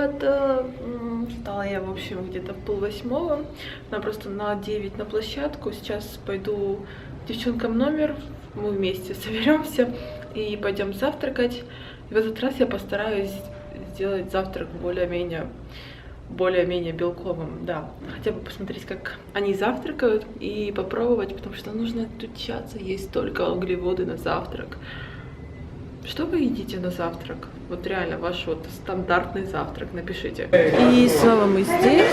ребята! Встала я, в общем, где-то в 7:30. Она просто на 9 на площадку. Сейчас пойду к девчонкам номер. Мы вместе соберемся и пойдем завтракать. И в этот раз я постараюсь сделать завтрак более-менее белковым, да. Хотя бы посмотреть, как они завтракают и попробовать, потому что нужно отучаться есть только углеводы на завтрак. Что вы едите на завтрак? Вот реально ваш вот стандартный завтрак, напишите. И снова мы здесь.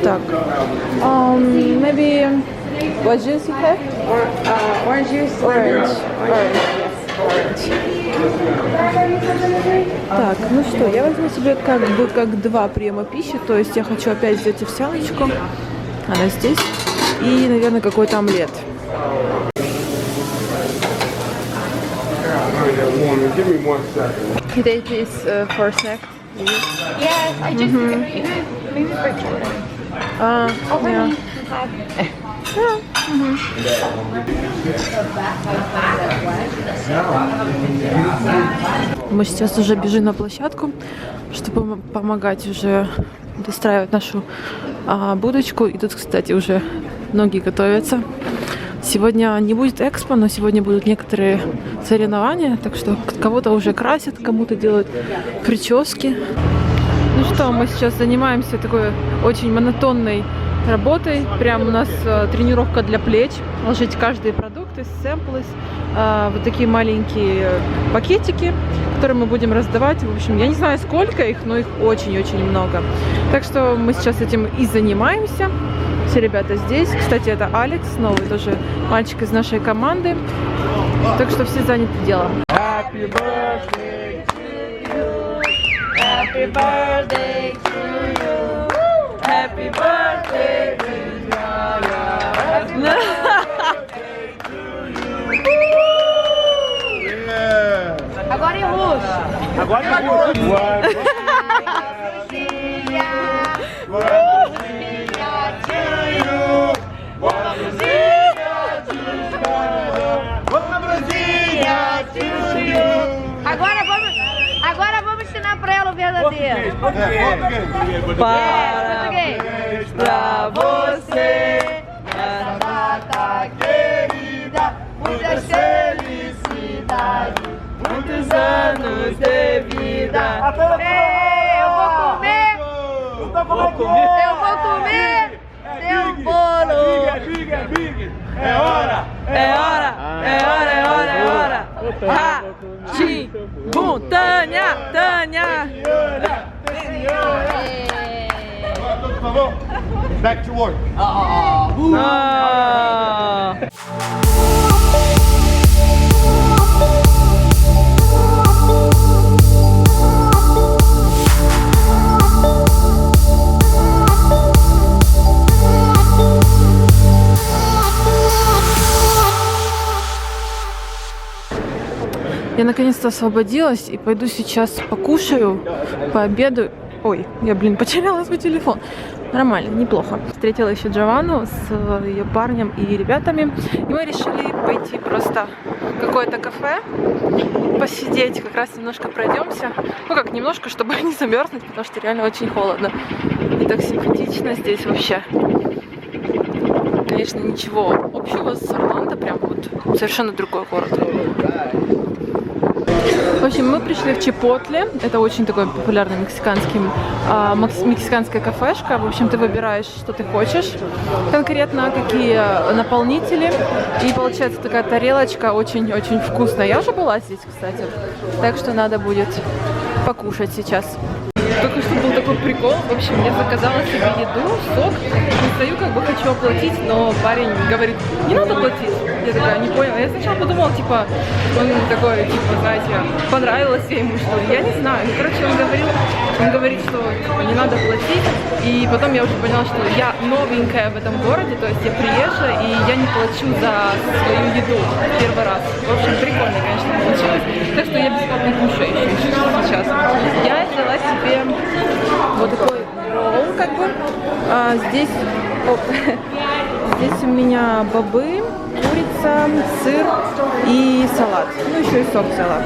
Так, maybe what juice you have? Orange juice. Orange. Так, ну что, я возьму себе как два приема пищи, то есть я хочу опять взять овсяночку, она здесь, и, наверное, какой-то омлет. You take this for snack? Yes, I just maybe for children. Yeah. Мы сейчас уже бежим на площадку, чтобы помогать уже достраивать нашу будочку. И тут, кстати, уже многие готовятся. Сегодня не будет экспо, но сегодня будут некоторые соревнования, так что кого-то уже красят, кому-то делают прически. Ну что, мы сейчас занимаемся такой очень монотонной работой. Прям у нас тренировка для плеч. Ложить каждый продукт из сэмплы, вот такие маленькие пакетики, которые мы будем раздавать. В общем, я не знаю, сколько их, но их очень-очень много. Так что мы сейчас этим и занимаемся. Все ребята здесь. Кстати, это Алекс, новый тоже мальчик из нашей команды. Так что все заняты делом. Happy birthday to you. Happy birthday to you. Happy birthday to you. Happy birthday to you. Agora em russo. Agora em russo. Agora vamos ensinar pra ela o verdadeiro. Parabéns pra você, nessa data querida, muitas felicidades, muitos anos de vida. Eu vou comer. Eu vou comer seu bolo. É big. É hora. É hora, é hora, é hora, é hora. Bum, Tânia, Tânia. Por favor, back to work. Я наконец-то освободилась и пойду сейчас покушаю, пообедаю. Ой, я, потеряла свой телефон. Нормально, неплохо. Встретила еще Джованну с ее парнем и ребятами. И мы решили пойти просто в какое-то кафе, посидеть, как раз немножко пройдемся. Ну как, немножко, чтобы не замерзнуть, потому что реально очень холодно. И так симпатично здесь вообще. Конечно, ничего общего с Орландо, прям вот совершенно другой город. В общем, мы пришли в Чипотле. Это очень такой популярный мексиканская кафешка. В общем, ты выбираешь, что ты хочешь конкретно, какие наполнители. И получается такая тарелочка очень-очень вкусная. Я уже была здесь, кстати. Так что надо будет покушать сейчас. Только что был такой прикол. В общем, я заказала себе еду, сок. И стою, как бы хочу оплатить, но парень говорит, не надо платить. Я такая, не поняла. Я сначала подумала, типа, он такой, типа, знаете, понравилось я ему, что ли. Я не знаю. Ну, короче, он говорит, что типа, не надо платить. И потом я уже поняла, что я новенькая в этом городе, то есть я приезжая, и я не плачу за свою еду первый раз. В общем, прикольно, конечно, получилось. Так что я бесплатно кушаю еще сейчас. Я взяла себе вот такой ролл, как бы. Здесь у меня бобы, курица, сыр и салат. Ну, еще и сок взяла.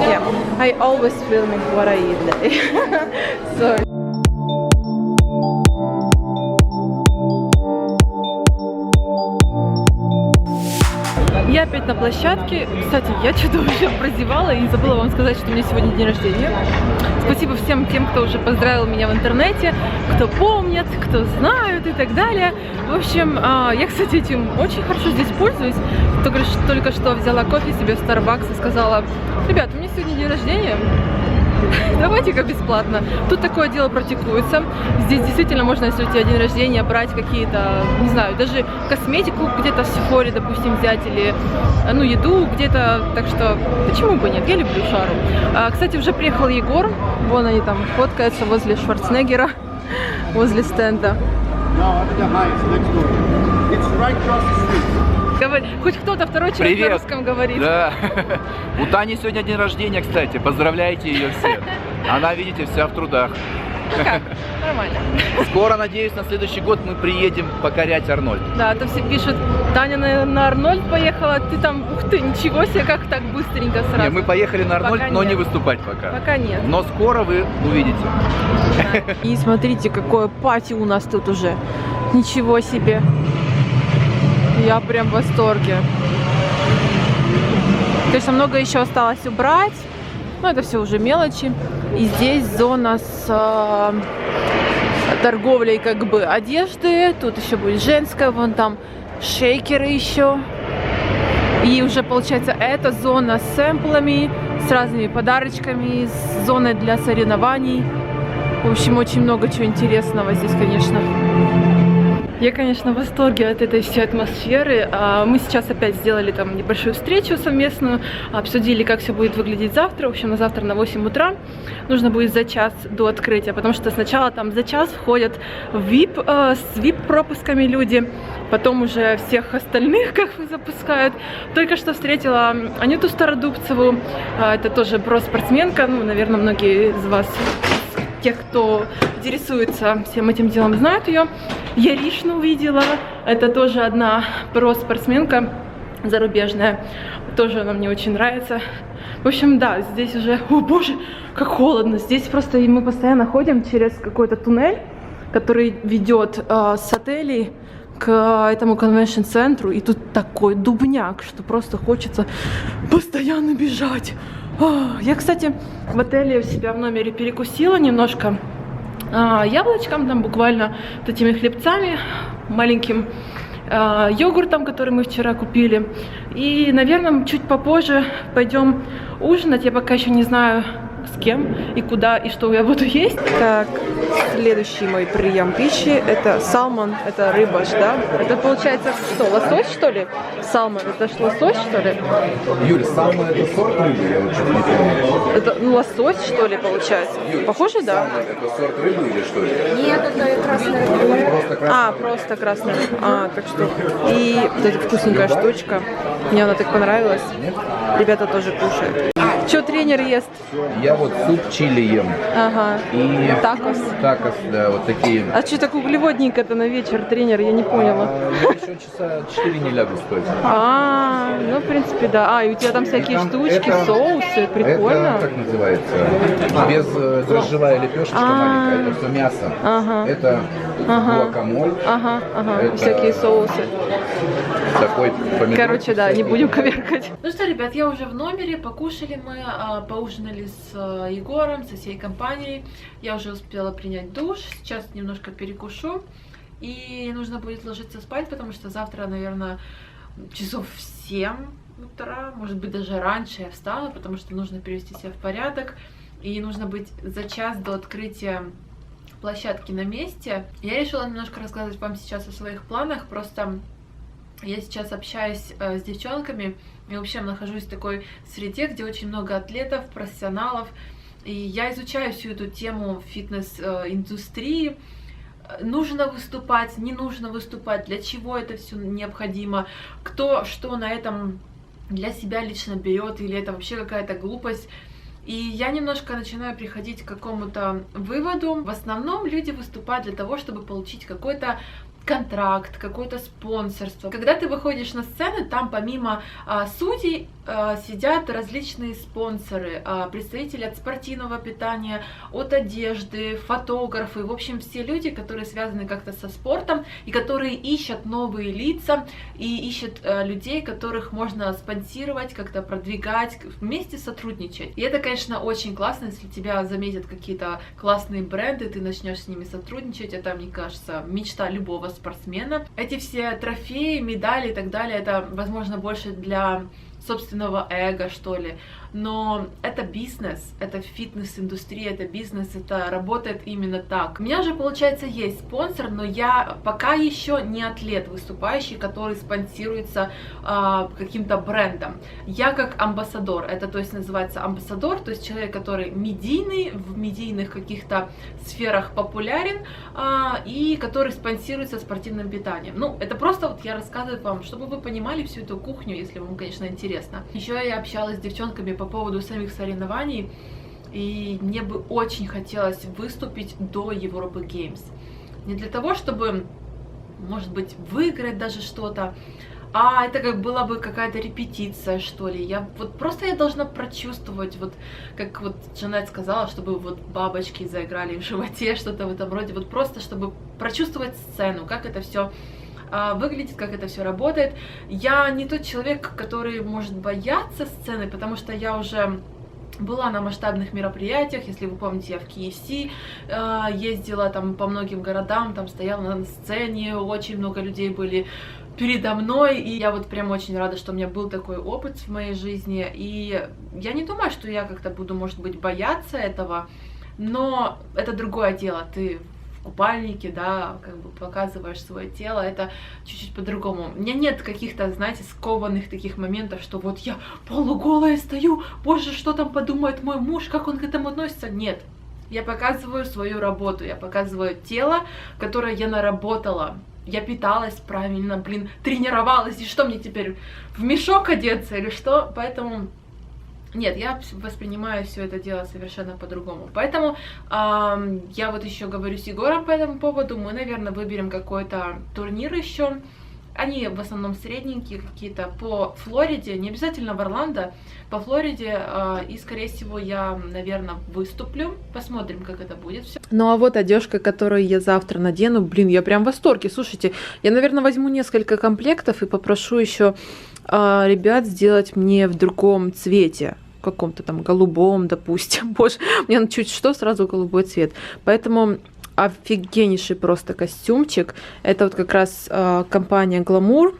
Yeah. I always film what I eat. Sorry. Я опять на площадке. Кстати, я что-то уже прозевала и забыла вам сказать, что у меня сегодня день рождения. Спасибо всем тем, кто уже поздравил меня в интернете, кто помнит, кто знает и так далее. В общем, я, кстати, этим очень хорошо здесь пользуюсь. Только что взяла кофе себе в Starbucks и сказала: ребят, у меня сегодня день рождения. Давайте-ка бесплатно. Тут такое дело практикуется. Здесь действительно можно, если у тебя день рождения, брать какие-то, не знаю, даже косметику где-то в Сефоре, допустим, взять, или, ну, еду где-то. Так что, почему бы нет? Я люблю шару. Кстати, уже приехал Егор. Вон они там фоткаются возле Шварценеггера, возле стенда. Хоть кто-то второй человек на русском говорит. Да. У Тани сегодня день рождения, кстати. Поздравляйте ее все. Она, видите, вся в трудах. Ну как? Нормально. Скоро, надеюсь, на следующий год мы приедем покорять Арнольд. Да, то все пишут: Таня на Арнольд поехала, ты там, ух ты, ничего себе, как так быстренько сразу. Не, мы поехали на Арнольд, пока но нет. не выступать пока. Пока нет. Но скоро вы увидите. Да. И смотрите, какое пати у нас тут уже. Ничего себе. Я прям в восторге. Конечно, много еще осталось убрать, но это все уже мелочи. И здесь зона с торговлей как бы одежды. Тут еще будет женская, вон там шейкеры еще. И уже получается эта зона с сэмплами, с разными подарочками, с зоной для соревнований. В общем, очень много чего интересного здесь, конечно. Я, конечно, в восторге от этой всей атмосферы. Мы сейчас опять сделали там небольшую встречу совместную, обсудили, как все будет выглядеть завтра. В общем, на завтра на 8 утра нужно будет за час до открытия, потому что сначала там за час входят в VIP, с VIP-пропусками люди, потом уже всех остальных как бы запускают. Только что встретила Анюту Стародубцеву, это тоже про-спортсменка, ну, наверное, многие из вас, тех, кто интересуется всем этим делом, знают ее. Яришну увидела, это тоже одна про-спортсменка зарубежная, тоже она мне очень нравится. В общем, да, здесь уже, о боже, как холодно, здесь просто мы постоянно ходим через какой-то туннель, который ведет с отелей к этому конвеншн-центру, и тут такой дубняк, что просто хочется постоянно бежать. Я, кстати, в отеле у себя в номере перекусила немножко яблочком, там буквально вот этими хлебцами, маленьким йогуртом, который мы вчера купили. И, наверное, чуть попозже пойдем ужинать. Я пока еще не знаю, с кем и куда и что я буду есть. Так, следующий мой прием пищи — это салмон, это рыба, да? Это получается что, лосось, что ли? Салмон, это ж лосось, что ли? Юль, салмон — это сорт рыбы, я вот что-то не помню. Это лосось, что ли, получается? Юль, похоже, да? салмон — это сорт рыбы или что ли? Нет, это красная рыба. Просто красная. Просто красная. Так что. И вот эта вкусненькая штучка. Мне она так понравилась. Ребята тоже кушают. Что тренер ест? Я вот суп чили ем. Ага. И такос. Такос, да, вот такие. А что так углеводненько-то на вечер, тренер? Я не поняла. Я еще часа 4 не лягу спать. Ну, в принципе, да. И у тебя там всякие там штучки, это- соусы. Прикольно. Это как называется? Без дрожжевая лепешечка маленькая, это все мясо. Ага. Это гуакамоль. Ага. Это- Всякие соусы. Такой помидор. Короче, да, не будем коверкать. Ну что, ребят, я уже в номере, покушали мы, поужинали с Егором, со всей компанией. Я уже успела принять душ, сейчас немножко перекушу. И нужно будет ложиться спать, потому что завтра, наверное, часов в 7 утра, может быть, даже раньше я встану, потому что нужно привести себя в порядок. И нужно быть за час до открытия площадки на месте. Я решила немножко рассказать вам сейчас о своих планах, просто я сейчас общаюсь с девчонками и вообще нахожусь в такой среде, где очень много атлетов, профессионалов, и я изучаю всю эту тему фитнес-индустрии. Нужно выступать, не нужно выступать, для чего это все необходимо, кто что на этом для себя лично берет, или это вообще какая-то глупость. И я немножко начинаю приходить к какому-то выводу. В основном люди выступают для того, чтобы получить какой-то контракт, какое-то спонсорство. Когда ты выходишь на сцену, там помимо судей сидят различные спонсоры, представители от спортивного питания, от одежды, фотографы, в общем, все люди, которые связаны как-то со спортом и которые ищут новые лица и ищут людей, которых можно спонсировать, как-то продвигать, вместе сотрудничать. И это, конечно, очень классно, если тебя заметят какие-то классные бренды, ты начнешь с ними сотрудничать. Это, мне кажется, мечта любого спортсмена. Эти все трофеи, медали и так далее, это, возможно, больше для собственного эго, что ли. Но это бизнес, это фитнес-индустрия, это бизнес, это работает именно так. У меня же, получается, есть спонсор, но я пока еще не атлет выступающий, который спонсируется каким-то брендом. Я как амбассадор, это то есть называется амбассадор, то есть человек, который медийный, в медийных каких-то сферах популярен и который спонсируется спортивным питанием. Ну, это просто вот я рассказываю вам, чтобы вы понимали всю эту кухню, если вам, конечно, интересно. Еще я общалась с девчонками по поводу самих соревнований, и мне бы очень хотелось выступить до Европы Games. Не для того, чтобы, может быть, выиграть даже что-то, а это как была бы какая-то репетиция, что ли. Я должна прочувствовать, вот как вот Жанет сказала, чтобы вот бабочки заиграли в животе, что-то в этом роде, вот просто чтобы прочувствовать сцену, как это все выглядит, как это все работает. Я не тот человек, который может бояться сцены, потому что я уже была на масштабных мероприятиях. Если вы помните, я в KFC ездила там по многим городам, там стояла на сцене, очень много людей были передо мной, и я вот прям очень рада, что у меня был такой опыт в моей жизни, и я не думаю, что я как-то буду, может быть, бояться этого, но это другое дело, ты купальнике, да, как бы показываешь свое тело, это чуть-чуть по-другому. У меня нет каких-то, знаете, скованных таких моментов, что вот я полуголая стою, боже, что там подумает мой муж, как он к этому относится. Нет, я показываю свою работу, я показываю тело, которое я наработала. Я питалась правильно, блин, тренировалась, и что мне теперь, в мешок одеться или что? Поэтому... Нет, я воспринимаю все это дело совершенно по-другому. Поэтому я вот еще говорю с Егором по этому поводу. Мы, наверное, выберем какой-то турнир еще. Они в основном средненькие какие-то по Флориде, не обязательно в Орландо, по Флориде. И, скорее всего, я, наверное, выступлю. Посмотрим, как это будет все. Ну, а вот одежка, которую я завтра надену. Блин, я прям в восторге. Слушайте, я, наверное, возьму несколько комплектов и попрошу еще ребят сделать мне в другом цвете. Каком-то там голубом, допустим. Боже, мне чуть что, сразу голубой цвет. Поэтому офигеннейший просто костюмчик. Это вот как раз компания Glamour.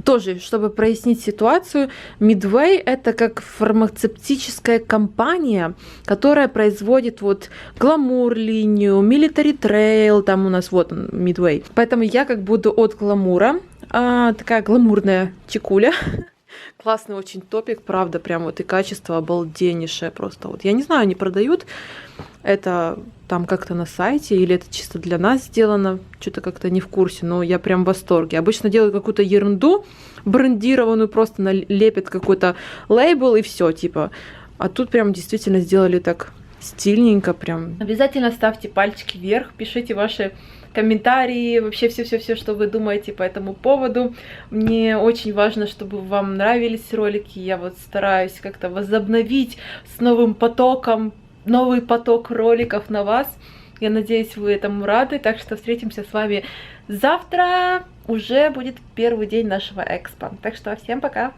Тоже, чтобы прояснить ситуацию, Midway это как фармацевтическая компания, которая производит вот Glamour линию, Military Trail, там у нас вот он, Midway. Поэтому я как буду от Glamour, такая гламурная чекуля. Классный очень топик, правда, прям вот и качество обалденнейшее просто. Вот я не знаю, они продают это там как-то на сайте или это чисто для нас сделано, что-то как-то не в курсе, но я прям в восторге. Обычно делают какую-то ерунду брендированную, просто лепят какой-то лейбл и все, типа. А тут прям действительно сделали так стильненько прям. Обязательно ставьте пальчики вверх, пишите ваши комментарии, вообще все-все-все, что вы думаете по этому поводу. Мне очень важно, чтобы вам нравились ролики. Я вот стараюсь как-то возобновить с новым потоком, новый поток роликов на вас. Я надеюсь, вы этому рады. Так что встретимся с вами завтра. Уже будет первый день нашего экспо. Так что всем пока!